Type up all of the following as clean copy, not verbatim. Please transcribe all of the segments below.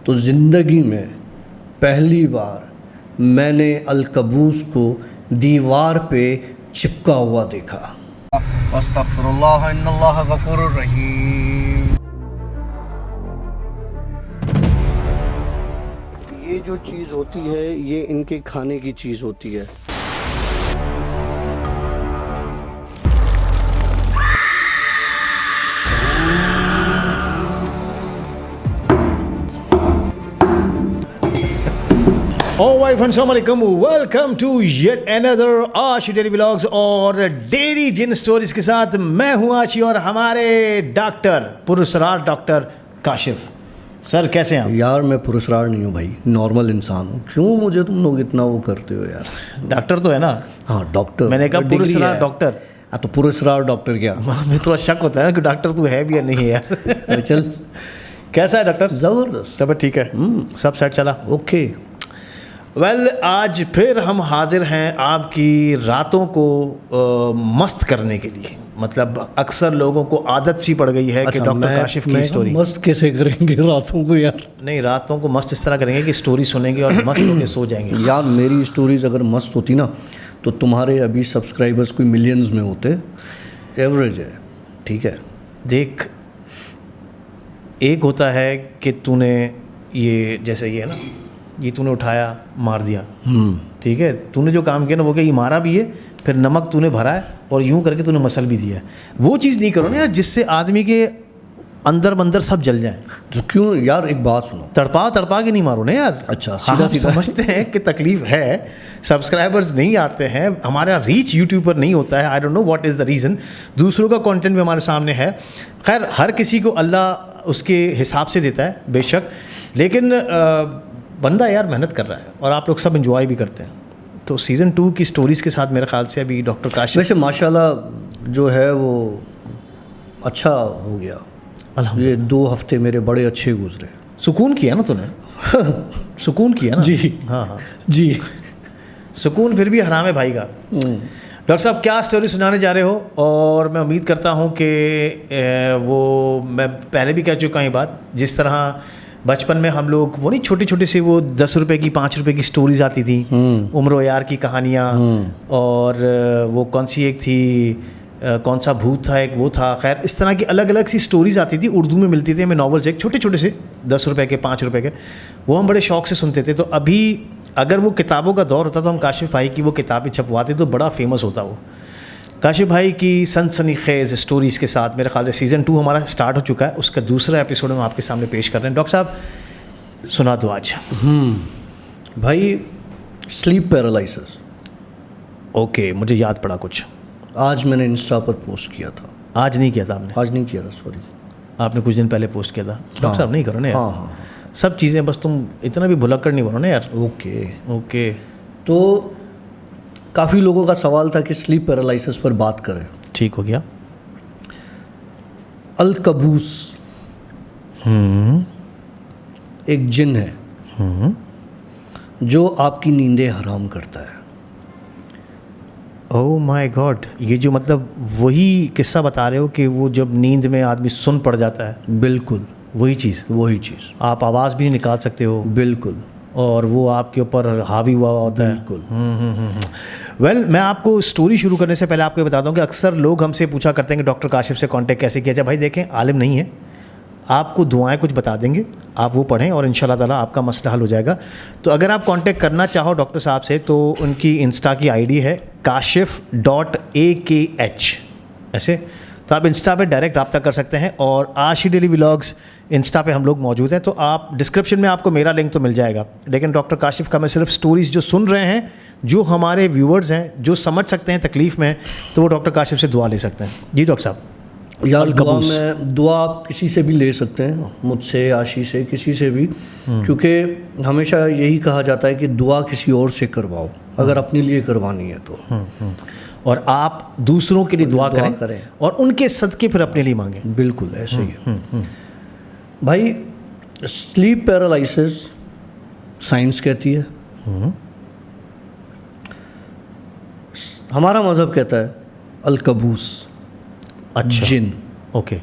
तो ज़िंदगी में पहली बार मैंने अलकबूस को दीवार पे चिपका हुआ देखा। अस्तगफिरुल्लाह इन्नल्लाह गफूरुर रहीम। ये जो चीज़ होती है ये इनके खाने की चीज़ होती है। ऑलराइट फ्रेंड्स, अस्सलाम वालेकुम, वेलकम टू येट अनदर आशी डेली व्लॉग्स और डेली जिन स्टोरीज के साथ मैं हूं आशी और हमारे डॉक्टर पुरस्कार डॉक्टर काशिफ। सर कैसे हैं आप? यार मैं पुरस्कार नहीं हूँ भाई, नॉर्मल इंसान हूँ। क्यों मुझे तुम लोग इतना वो करते हो यार? डॉक्टर तो है ना? हाँ डॉक्टर। मैंने कहा पुरस्कार डॉक्टर। हाँ तो पुरस्कार डॉक्टर क्या? मुझे थोड़ा शक होता है ना कि डॉक्टर तू है भी या नहीं है यार। चल कैसा है डॉक्टर? ज़बरदस्त। सब ठीक है, सब सेट चला? ओके। आज फिर हम हाजिर हैं आपकी रातों को मस्त करने के लिए। मतलब अक्सर लोगों को आदत सी पड़ गई है कि डॉक्टर काशिफ की स्टोरी मस्त कैसे करेंगे रातों को यार? नहीं, रातों को मस्त इस तरह करेंगे कि स्टोरी सुनेंगे और मस्त होकर सो जाएंगे। यार मेरी स्टोरीज अगर मस्त होती ना तो तुम्हारे अभी सब्सक्राइबर्स कोई मिलियंस में होते। एवरेज है, ठीक है। देख, एक होता है कि तूने ये जैसे ये है ना, ये तूने उठाया मार दिया, ठीक है। तूने जो काम किया ना वो क्या, ये मारा भी है, फिर नमक तूने भरा है और यूं करके तूने मसल भी दिया है। वो चीज़ नहीं करो ना यार जिससे आदमी के अंदर बंदर सब जल जाए। तो क्यों यार, एक बात सुनो, तड़पा के नहीं मारो ना यार। अच्छा सीधा समझते हैं कि तकलीफ है, सब्सक्राइबर्स नहीं आते हैं, हमारा रीच यूट्यूब पर नहीं होता है। I don't know what is the reason. दूसरों का कंटेंट भी हमारे सामने है। खैर, हर किसी को अल्लाह उसके हिसाब से देता है बेशक, लेकिन बंदा यार मेहनत कर रहा है और आप लोग सब एंजॉय भी करते हैं। तो सीज़न 2 की स्टोरीज़ के साथ मेरे ख्याल से अभी डॉक्टर काशिफ वैसे माशाल्लाह जो है वो अच्छा हो गया। ये 2 हफ्ते मेरे बड़े अच्छे गुजरे। सुकून किया ना तूने? सुकून किया ना? जी हाँ जी। सुकून फिर भी हराम है भाई का। डॉक्टर साहब क्या स्टोरी सुनाने जा रहे हो? और मैं उम्मीद करता हूँ कि वो मैं पहले भी कह चुका हूँ ये बात, जिस तरह बचपन में हम लोग वो नहीं छोटे छोटे से वो 10 रुपए की 5 रुपए की स्टोरीज आती थी, उम्र यार की कहानियाँ, और वो कौन सी एक थी, कौन सा भूत था एक, वो था। खैर इस तरह की अलग अलग सी स्टोरीज़ आती थी, उर्दू में मिलती थी हमें नॉवेल्स, एक छोटे छोटे से 10 रुपए के 5 रुपए के, वो हम बड़े शौक से सुनते थे। तो अभी अगर वो किताबों का दौर होता तो हम काशिफ भाई की वो किताबें छपवाते तो बड़ा फेमस होता वो। काशिफ भाई की सनसनीखेज़ स्टोरीज़ के साथ मेरे ख्याल से सीज़न 2 हमारा स्टार्ट हो चुका है। उसका दूसरा एपिसोड हम आपके सामने पेश कर रहे हैं। डॉक्टर साहब सुना दो आज। भाई स्लीप पैरालिसिस। ओके, मुझे याद पड़ा कुछ। आज मैंने इंस्टा पर पोस्ट किया था। आज नहीं किया था आपने? आज नहीं किया था, सॉरी। आपने कुछ दिन पहले पोस्ट किया था। डॉक्टर साहब नहीं करो ना यार। हाँ, सब चीज़ें, बस तुम इतना भी भुलक्कड़ नहीं बनो ना यार। ओके। तो काफ़ी लोगों का सवाल था कि स्लीप पैरालिसिस पर बात करें। ठीक हो गया। अलकबूस एक जिन है जो आपकी नींदें हराम करता है। ओह माय गॉड, ये जो मतलब वही किस्सा बता रहे हो कि वो जब नींद में आदमी सुन पड़ जाता है? बिल्कुल वही चीज़। आप आवाज़ भी नहीं निकाल सकते हो। बिल्कुल। और वो आपके ऊपर हावी हुआ होता है। बिल्कुल। वेल, मैं आपको स्टोरी शुरू करने से पहले आपको बताता हूँ कि अक्सर लोग हमसे पूछा करते हैं कि डॉक्टर काशिफ से कांटेक्ट कैसे किया जाए। भाई देखें, आलिम नहीं है, आपको दुआएं कुछ बता देंगे, आप वो पढ़ें और इंशाल्लाह ताला आपका मसला हल हो जाएगा। तो अगर आप कांटेक्ट करना चाहो डॉक्टर साहब से तो उनकी इंस्टा की आईडी है kashif.akh ऐसे, तो आप इंस्टा पे डायरेक्ट रब्ता कर सकते हैं। और आशी डेली व्लॉग्स इंस्टा पे हम लोग मौजूद हैं, तो आप डिस्क्रिप्शन में आपको मेरा लिंक तो मिल जाएगा। लेकिन डॉक्टर काशिफ का मैं सिर्फ स्टोरीज़ जो सुन रहे हैं, जो हमारे व्यूवर्स हैं, जो समझ सकते हैं तकलीफ़ में, तो वो डॉक्टर काशिफ से दुआ ले सकते हैं। जी डॉक्टर साहब। यार दुआ आप किसी से भी ले सकते हैं, मुझसे, आशी से, किसी से भी, क्योंकि हमेशा यही कहा जाता है कि दुआ किसी और से करवाओ अगर अपने लिए करवानी है तो। और आप दूसरों के लिए दुआ करें और उनके सदके फिर अपने लिए मांगें। बिल्कुल ऐसे ही है भाई। स्लीप पैरालिसिस साइंस कहती है, हमारा मज़हब कहता है अलकबूस, अच्छा जिन। ओके।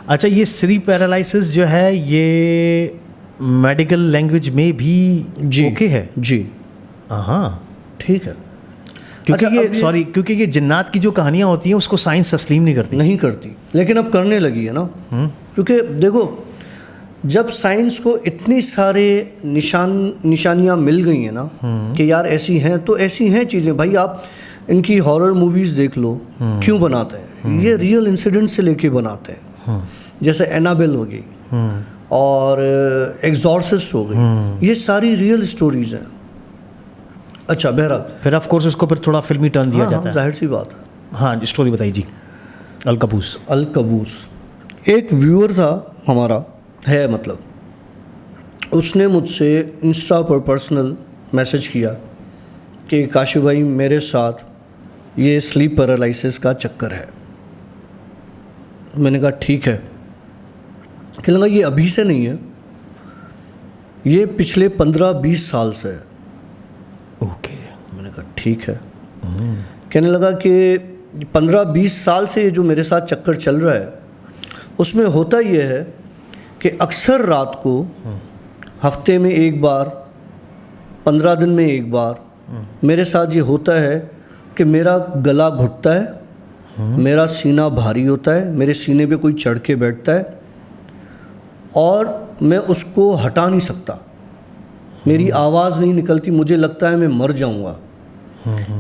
अच्छा, ये स्लीप पैरालिसिस जो है ये मेडिकल लैंग्वेज में भी जी ओके है। जी हाँ, ठीक है। क्योंकि अच्छा, ये अब सॉरी क्योंकि ये जिन्नात की जो कहानियाँ होती हैं उसको साइंस तस्लीम नहीं करती। नहीं करती, लेकिन अब करने लगी है ना। क्योंकि देखो, जब साइंस को इतनी सारे निशानियां मिल गई हैं ना कि यार ऐसी हैं, तो ऐसी हैं चीज़ें। भाई आप इनकी हॉरर मूवीज़ देख लो, क्यों बनाते हैं? ये रियल इंसिडेंट से लेके बनाते हैं। जैसे एनाबेल हो गई और एग्जॉर्सिस्ट हो गई, ये सारी रियल स्टोरीज हैं। अच्छा, बहरहाल फिर ऑफ कोर्स उसको फिर थोड़ा फिल्मी टर्न दिया जाता है। जाहिर सी बात है। हाँ, स्टोरी बताइए जी। अलकबूस। अलकबूस, एक व्यूअर था हमारा, है मतलब, उसने मुझसे इंस्टा पर पर्सनल मैसेज किया कि काशिफ भाई, मेरे साथ ये स्लीप पैरालिसिस का चक्कर है। मैंने कहा ठीक है। कहने लगा ये अभी से नहीं है, ये पिछले 15-20 साल से है। ओके। मैंने कहा ठीक है। कहने लगा कि 15-20 साल से ये जो मेरे साथ चक्कर चल रहा है, उसमें होता ये है कि अक्सर रात को हफ्ते में एक बार, 15 दिन में एक बार मेरे साथ ये होता है कि मेरा गला घुटता है, मेरा सीना भारी होता है, मेरे सीने पे कोई चढ़ के बैठता है और मैं उसको हटा नहीं सकता। मेरी आवाज़ नहीं निकलती, मुझे लगता है मैं मर जाऊंगा।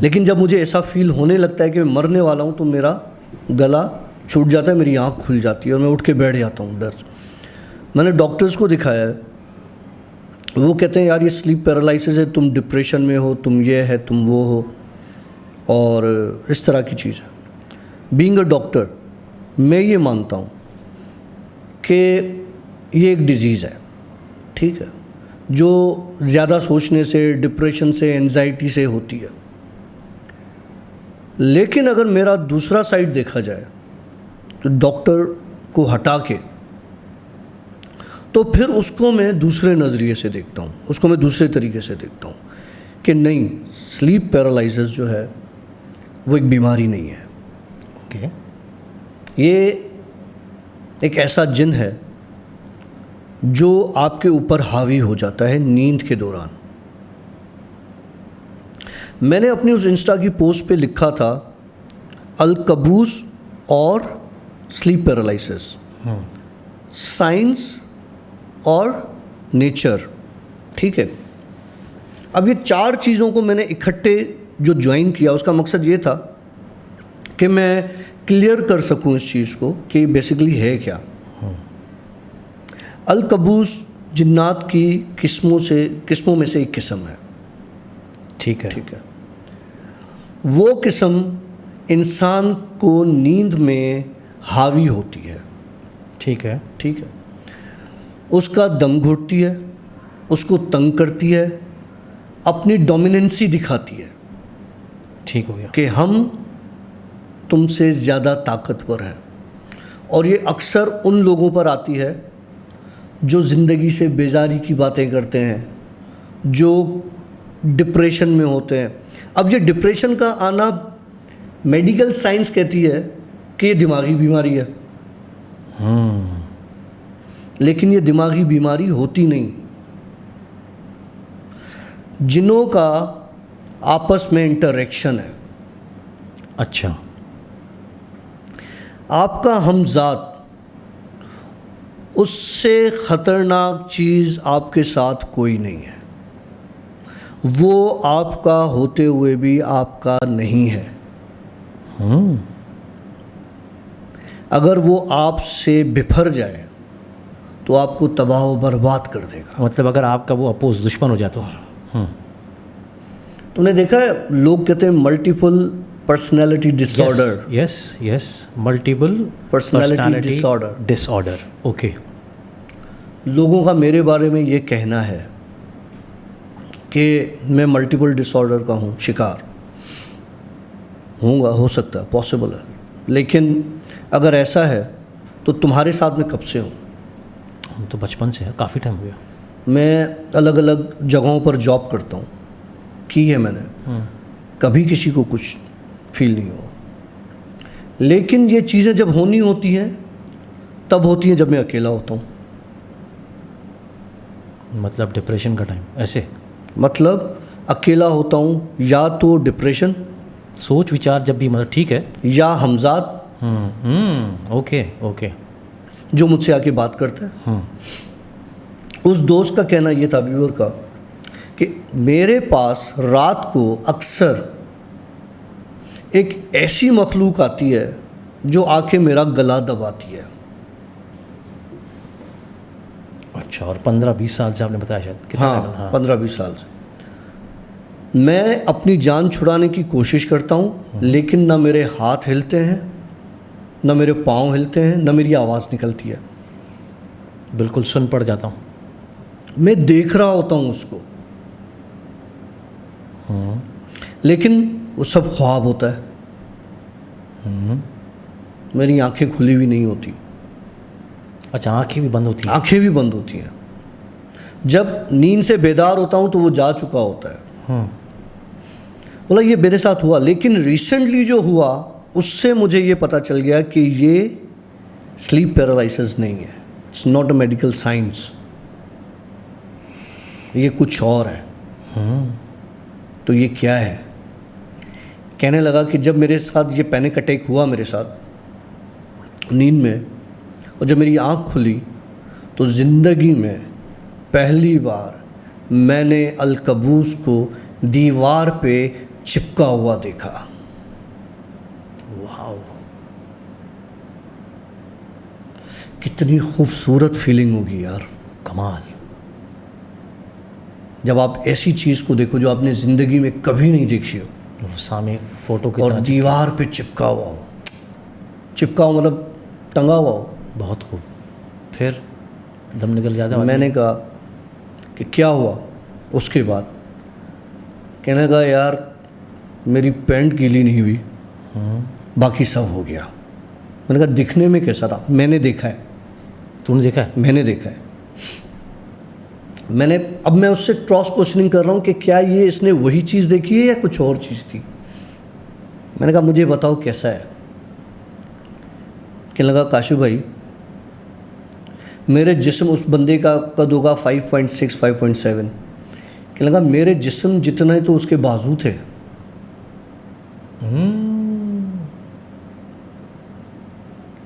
लेकिन जब मुझे ऐसा फील होने लगता है कि मैं मरने वाला हूँ, तो मेरा गला छूट जाता है, मेरी आँख खुल जाती है और मैं उठ के बैठ जाता हूँ डर से। मैंने डॉक्टर्स को दिखाया है, वो कहते हैं यार ये स्लीप पैरालिसिस है, तुम डिप्रेशन में हो, तुम ये है, तुम वो हो, और इस तरह की चीज़ है। बीइंग अ डॉक्टर, मैं ये मानता हूँ कि ये एक डिज़ीज़ है, ठीक है, जो ज़्यादा सोचने से, डिप्रेशन से, एंजाइटी से होती है। लेकिन अगर मेरा दूसरा साइड देखा जाए, तो डॉक्टर को हटा के, तो फिर उसको मैं दूसरे नज़रिए से देखता हूँ, उसको मैं दूसरे तरीके से देखता हूँ कि नहीं, स्लीप पैरालिसिस जो है वो एक बीमारी नहीं है। ओके। ये एक ऐसा जिन है जो आपके ऊपर हावी हो जाता है नींद के दौरान। मैंने अपनी उस इंस्टा की पोस्ट पे लिखा था, अलकबूस और स्लीप पैरालिसिस, साइंस और नेचर, ठीक है। अब ये 4 चीज़ों को मैंने इकट्ठे जो ज्वाइन किया, उसका मकसद ये था कि मैं क्लियर कर सकूं इस चीज़ को कि बेसिकली है क्या। अलकबूस जिन्नात की किस्मों में से एक किस्म है, ठीक है। ठीक है। वो किस्म इंसान को नींद में हावी होती है, ठीक है। ठीक है। उसका दम घुटती है, उसको तंग करती है, अपनी डोमिनेंसी दिखाती है ठीक हो गया। कि हम तुमसे ज़्यादा ताकतवर हैं। और ये अक्सर उन लोगों पर आती है जो ज़िंदगी से बेजारी की बातें करते हैं, जो डिप्रेशन में होते हैं। अब ये डिप्रेशन का आना, मेडिकल साइंस कहती है कि ये दिमागी बीमारी है, लेकिन ये दिमागी बीमारी होती नहीं। जिनों का आपस में इंटरेक्शन है। अच्छा। आपका हमजात, उससे ख़तरनाक चीज़ आपके साथ कोई नहीं है। वो आपका होते हुए भी आपका नहीं है। अगर वो आपसे बिफर जाए तो आपको तबाह व बर्बाद कर देगा। मतलब अगर आपका वो अपोज दुश्मन हो जाता है। तुमने देखा है, लोग कहते हैं multiple personality disorder. Yes, multiple personality disorder. Okay. लोगों का मेरे बारे में ये कहना है कि मैं मल्टीपल डिसऑर्डर का हूँ शिकार। हो सकता है, पॉसिबल है, लेकिन अगर ऐसा है तो तुम्हारे साथ में कब से हूँ? हम तो बचपन से है, काफ़ी टाइम हो गया। मैं अलग अलग जगहों पर जॉब करता हूँ, की है मैंने, कभी किसी को कुछ फील नहीं हुआ। लेकिन ये चीज़ें जब होनी होती हैं तब होती हैं जब मैं अकेला होता हूँ। मतलब डिप्रेशन का टाइम ऐसे? मतलब अकेला होता हूँ, या तो डिप्रेशन, सोच विचार जब भी, मतलब ठीक है। या हमजाद ओके ओके। जो मुझसे आके बात करता है। उस दोस्त का कहना ये था, व्यूअर का, कि मेरे पास रात को अक्सर एक ऐसी मखलूक आती है जो आके मेरा गला दबाती है। अच्छा, और 15-20 साल से आपने बताया शायद? कितना time? हाँ, 15-20 साल से मैं अपनी जान छुड़ाने की कोशिश करता हूँ, लेकिन ना मेरे हाथ हिलते हैं, ना मेरे पाँव हिलते हैं, ना मेरी आवाज़ निकलती है। बिल्कुल सुन पड़ जाता हूँ। मैं देख रहा होता हूँ उसको, लेकिन वो सब ख्वाब होता है। मेरी आंखें खुली हुई नहीं होती। अच्छा, आंखें भी बंद होती हैं? आंखें भी बंद होती हैं। जब नींद से बेदार होता हूँ तो वो जा चुका होता है। बोला ये मेरे साथ हुआ, लेकिन रिसेंटली जो हुआ उससे मुझे ये पता चल गया कि ये स्लीप पैरालिसिस नहीं है, it's not a medical science, ये कुछ और है। तो ये क्या है? कहने लगा कि जब मेरे साथ ये पैनिक अटैक हुआ, मेरे साथ नींद में, और जब मेरी आँख खुली तो ज़िंदगी में पहली बार मैंने अलकबूस को दीवार पे चिपका हुआ देखा। वाह, कितनी खूबसूरत फीलिंग होगी यार, कमाल। जब आप ऐसी चीज़ को देखो जो आपने ज़िंदगी में कभी नहीं देखी हो, सामने फोटो की और तरह दीवार पे चिपका हुआ हो। चिपका हो मतलब टंगा हुआ हो। बहुत खूब। फिर दम निकल जाता है? मैंने कहा कि क्या हुआ? उसके बाद कहने लगा यार मेरी पैंट गीली नहीं हुई, बाकी सब हो गया। मैंने कहा दिखने में कैसा था? मैंने देखा है। तूने देखा है? मैंने देखा है। अब मैं उससे क्रॉस क्वेश्चनिंग कर रहा हूँ कि क्या ये इसने वही चीज़ देखी है या कुछ और चीज़ थी। मैंने कहा मुझे बताओ कैसा है। कहने लगा काशू भाई मेरे जिस्म, उस बंदे का कद होगा 5.6 5.7, कहने लगा मेरे जिस्म जितना ही तो उसके बाजू थे।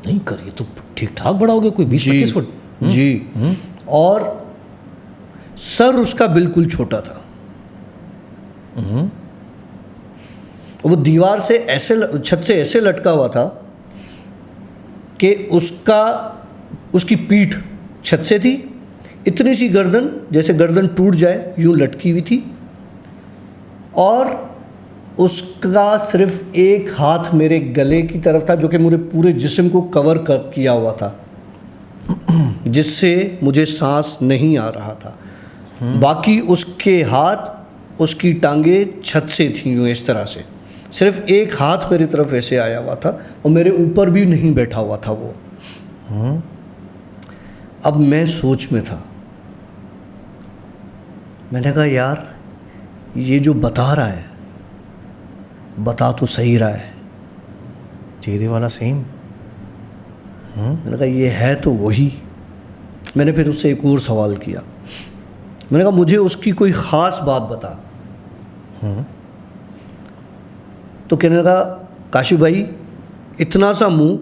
नहीं करिए तो ठीक ठाक बड़ा हो गया, कोई 20-25 फुट। जी। और सर उसका बिल्कुल छोटा था। वो दीवार से ऐसे, छत से ऐसे लटका हुआ था कि उसकी पीठ छत से थी, इतनी सी गर्दन, जैसे गर्दन टूट जाए यूं लटकी हुई थी, और उसका सिर्फ एक हाथ मेरे गले की तरफ था जो कि मेरे पूरे जिस्म को कवर किया हुआ था, जिससे मुझे सांस नहीं आ रहा था। बाकी उसके हाथ, उसकी टांगे छत से थी यूँ इस तरह से, सिर्फ एक हाथ मेरी तरफ ऐसे आया हुआ था और मेरे ऊपर भी नहीं बैठा हुआ था वो। अब मैं सोच में था। मैंने कहा यार ये जो बता रहा है, बता तो सही रहा है। चेहरे वाला सेम। मैंने कहा ये है तो वही। मैंने फिर उससे एक और सवाल किया। मैंने कहा मुझे उसकी कोई ख़ास बात बता। तो कहने लगा काशू भाई इतना सा मुंह,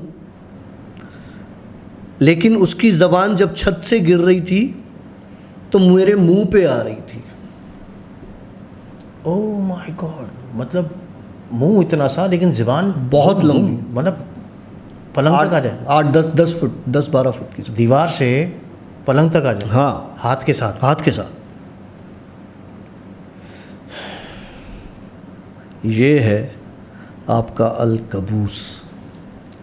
लेकिन उसकी ज़बान जब छत से गिर रही थी तो मेरे मुंह पे आ रही थी। ओह माय गॉड, मतलब मुंह इतना सा लेकिन ज़बान बहुत लंबी, मतलब पलंग तक आ जाए। 8-10 फुट, 10-12 फुट की। दीवार से पलंग तक आ जाए। हाँ, हाथ के साथ। हाथ के साथ। ये है आपका अलकबूस।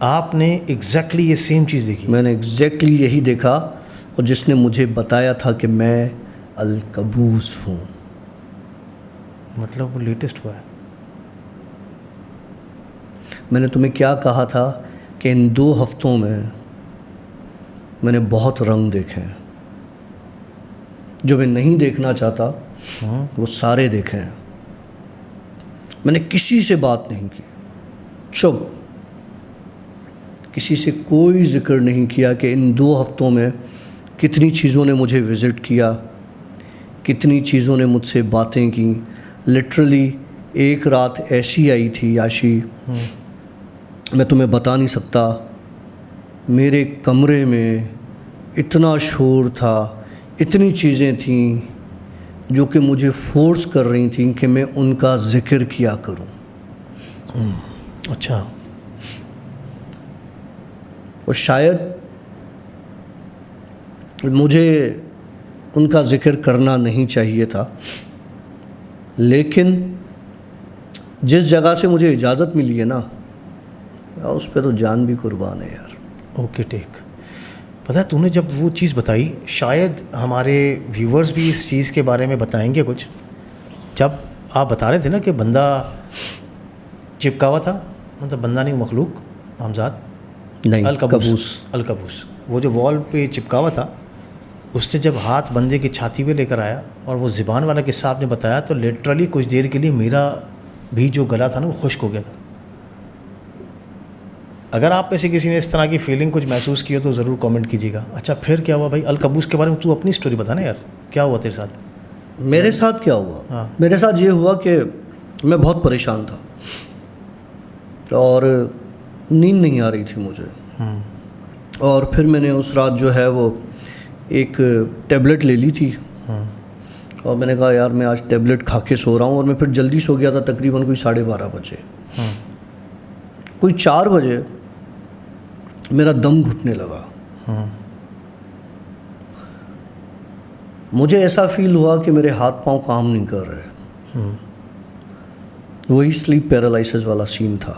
आपने एग्जैक्टली ये सेम चीज़ देखी? मैंने एग्जैक्टली यही देखा, और जिसने मुझे बताया था कि मैं अलकबूस हूँ। मतलब वो लेटेस्ट हुआ है? मैंने तुम्हें क्या कहा था कि इन 2 हफ्तों में मैंने बहुत रंग देखे हैं। जो मैं नहीं देखना चाहता वो सारे देखे हैं। मैंने किसी से बात नहीं की, चुप, किसी से कोई जिक्र नहीं किया कि इन 2 हफ्तों में कितनी चीज़ों ने मुझे विज़िट किया, कितनी चीज़ों ने मुझसे बातें की। लिटरली एक रात ऐसी आई थी आशी, मैं तुम्हें बता नहीं सकता। मेरे कमरे में इतना शोर था, इतनी चीज़ें थीं जो कि मुझे फोर्स कर रही थी कि मैं उनका जिक्र किया करूं। अच्छा। और शायद मुझे उनका जिक्र करना नहीं चाहिए था, लेकिन जिस जगह से मुझे इजाज़त मिली है ना, उस पर तो जान भी कुर्बान है यार। Okay take. पता है तूने जब वो चीज़ बताई, शायद हमारे व्यूवर्स भी इस चीज़ के बारे में बताएंगे कुछ। जब आप बता रहे थे ना कि बंदा चिपका हुआ था, मतलब बंदा नहीं, मखलूक, हमजाद, नहीं, अलकबूस, वो जो वॉल पे चिपका हुआ था, उसने जब हाथ बंदे की छाती पे लेकर आया और वो ज़िबान वाला किस्सा आपने बताया, तो लिटरली कुछ देर के लिए मेरा भी जो गला था ना वो खुश्क हो गया था। अगर आप में से किसी ने इस तरह की फीलिंग कुछ महसूस की हो तो ज़रूर कमेंट कीजिएगा। अच्छा, फिर क्या हुआ भाई? अलकबूस के बारे में तू अपनी स्टोरी बता ना यार, क्या हुआ तेरे साथ? मेरे साथ क्या हुआ? हाँ। मेरे साथ ये हुआ कि मैं बहुत परेशान था और नींद नहीं आ रही थी मुझे। और फिर मैंने उस रात जो है वो एक टेबलेट ले ली थी और मैंने कहा यार मैं आज टेबलेट खा के सो रहा हूँ। और मैं फिर जल्दी सो गया था, तकरीबन कोई 12:30 बजे। कोई 4 बजे मेरा दम घुटने लगा। मुझे ऐसा फील हुआ कि मेरे हाथ पांव काम नहीं कर रहे। वही स्लीप पैरालिसिस वाला सीन था।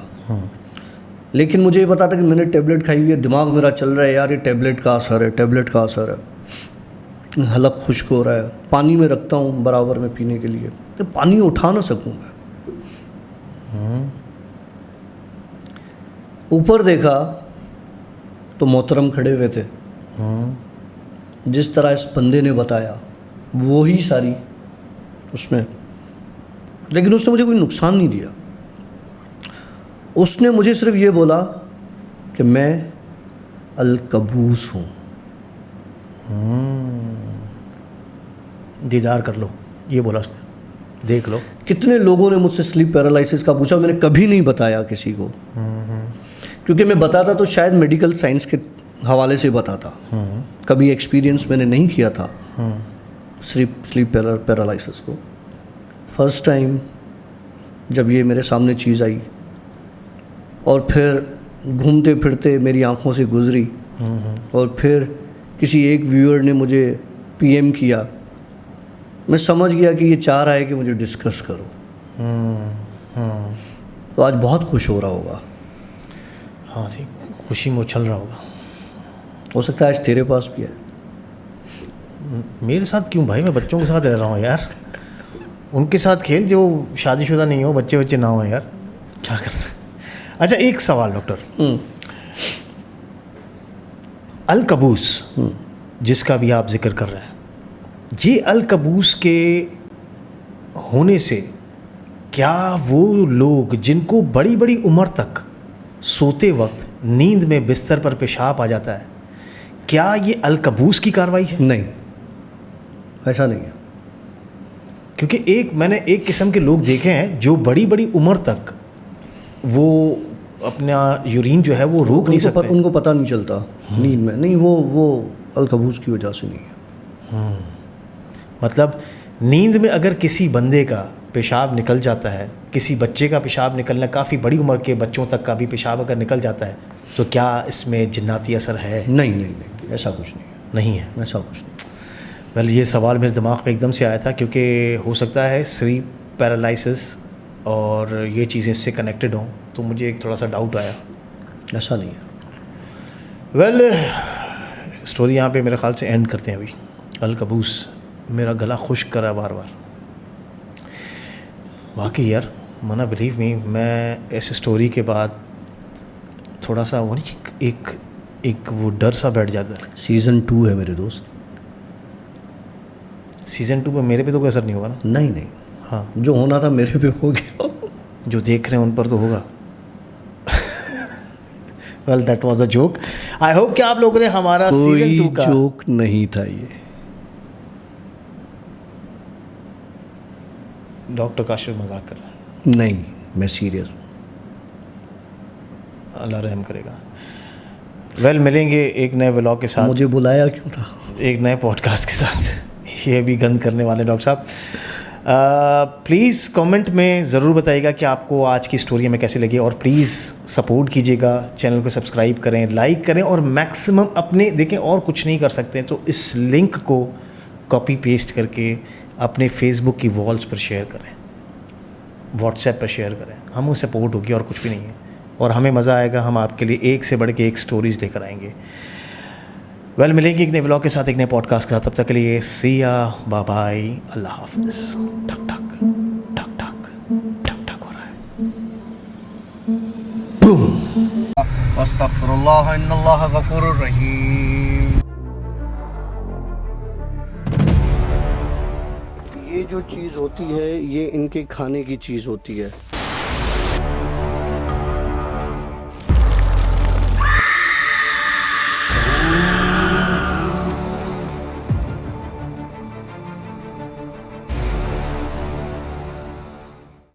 लेकिन मुझे ये पता था कि मैंने टेबलेट खाई हुई है, दिमाग मेरा चल रहा है यार ये टेबलेट का असर है, टेबलेट का असर है। हलक खुश्क हो रहा है, पानी में रखता हूँ बराबर में पीने के लिए, तो पानी उठा ना सकूँ मैं। ऊपर देखा तो मोहतरम खड़े हुए थे। जिस तरह इस बंदे ने बताया वो ही सारी उसमें, लेकिन उसने मुझे कोई नुकसान नहीं दिया। उसने मुझे सिर्फ ये बोला कि मैं अलकबूस हूँ, दीदार कर लो, ये बोला उसने, देख लो। कितने लोगों ने मुझसे स्लीप पैरालिसिस का पूछा, मैंने कभी नहीं बताया किसी को, क्योंकि मैं बताता तो शायद मेडिकल साइंस के हवाले से बताता। कभी एक्सपीरियंस मैंने नहीं किया था स्लीप पैरालिसिस को। फर्स्ट टाइम जब ये मेरे सामने चीज़ आई और फिर घूमते फिरते मेरी आंखों से गुजरी और फिर किसी एक व्यूअर ने मुझे पीएम किया, मैं समझ गया कि ये चाह रहा है कि मुझे डिस्कस करो। तो आज बहुत खुश हो रहा होगा। हाँ जी, खुशी में उछल रहा होगा। हो सकता है आज तेरे पास भी है। मेरे साथ क्यों भाई, मैं बच्चों के साथ रह रहा हूँ यार। उनके साथ खेल जो शादीशुदा नहीं हो, बच्चे ना हो यार, क्या करते हैं। अच्छा, एक सवाल डॉक्टर, अलकबूस जिसका भी आप जिक्र कर रहे हैं, ये अलकबूस के होने से क्या वो लोग जिनको बड़ी बड़ी उम्र तक सोते वक्त नींद में बिस्तर पर पेशाब आ जाता है, क्या ये अलकबूस की कार्रवाई है? नहीं, ऐसा नहीं है। क्योंकि मैंने एक किस्म के लोग देखे हैं जो बड़ी बड़ी उम्र तक वो अपना यूरिन जो है वो रोक नहीं सकते। उनको पता नहीं चलता नींद में। नहीं, वो अलकबूस की वजह से नहीं है। मतलब नींद में अगर किसी बंदे का पेशाब निकल जाता है, किसी बच्चे का पेशाब निकलना, काफ़ी बड़ी उम्र के बच्चों तक का भी पेशाब अगर निकल जाता है, तो क्या इसमें जिन्नाती असर है? नहीं, ऐसा कुछ नहीं है। नहीं है, ऐसा कुछ नहीं। वेल, ये सवाल मेरे दिमाग में एकदम से आया था क्योंकि हो सकता है स्लीप पैरालिसिस और ये चीज़ें इससे कनेक्टेड हों, तो मुझे एक थोड़ा सा डाउट आया। ऐसा नहीं है। वेल, स्टोरी यहाँ पे मेरे ख्याल से एंड करते हैं अभी। अलकबूस मेरा गला खुश्क करा बार बार। वाकई यार, मना बिलीव मी, मैं इस स्टोरी के बाद थोड़ा सा वो नहीं, एक वो डर सा बैठ जाता है। सीज़न 2 है मेरे दोस्त। सीज़न 2 पे मेरे पे तो कोई असर नहीं होगा ना? नहीं। हाँ, जो होना था मेरे पे हो गया। जो देख रहे हैं उन पर तो होगा। Well, that was a joke. I hope कि आप लोगों ने हमारा सीज़न 2 का जोक नहीं था ये। डॉक्टर काशिफ मजाक कर रहा है, नहीं, मैं सीरियस हूँ। अल्लाह रहम करेगा। वेल, मिलेंगे एक नए व्लॉग के साथ, मुझे बुलाया क्यों था? एक नए पॉडकास्ट के साथ। ये भी गंद करने वाले डॉक्टर साहब। प्लीज़ कमेंट में ज़रूर बताइएगा कि आपको आज की स्टोरी हमें कैसी लगी, और प्लीज़ सपोर्ट कीजिएगा, चैनल को सब्सक्राइब करें, लाइक करें, और मैक्सिमम अपने देखें, और कुछ नहीं कर सकते तो इस लिंक को कॉपी पेस्ट करके अपने फेसबुक की वॉल्स पर शेयर करें, व्हाट्सएप पर शेयर करें। हमें सपोर्ट होगी और कुछ भी नहीं है, और हमें मज़ा आएगा। हम आपके लिए एक से बढ़ के एक स्टोरीज़ लेकर आएंगे। वेल, मिलेंगे एक नए व्लॉग के साथ, एक नए पॉडकास्ट के साथ। तब तक के लिए सी या, बाय बाय, अल्लाह हाफिज़। ठक ठक ठक ठक ठक ठक हो रहा है। अस्तगफिरुल्लाह इन्नल्लाह गफूरुर रहीम। ये जो चीज़ होती है, ये इनके खाने की चीज़ होती है।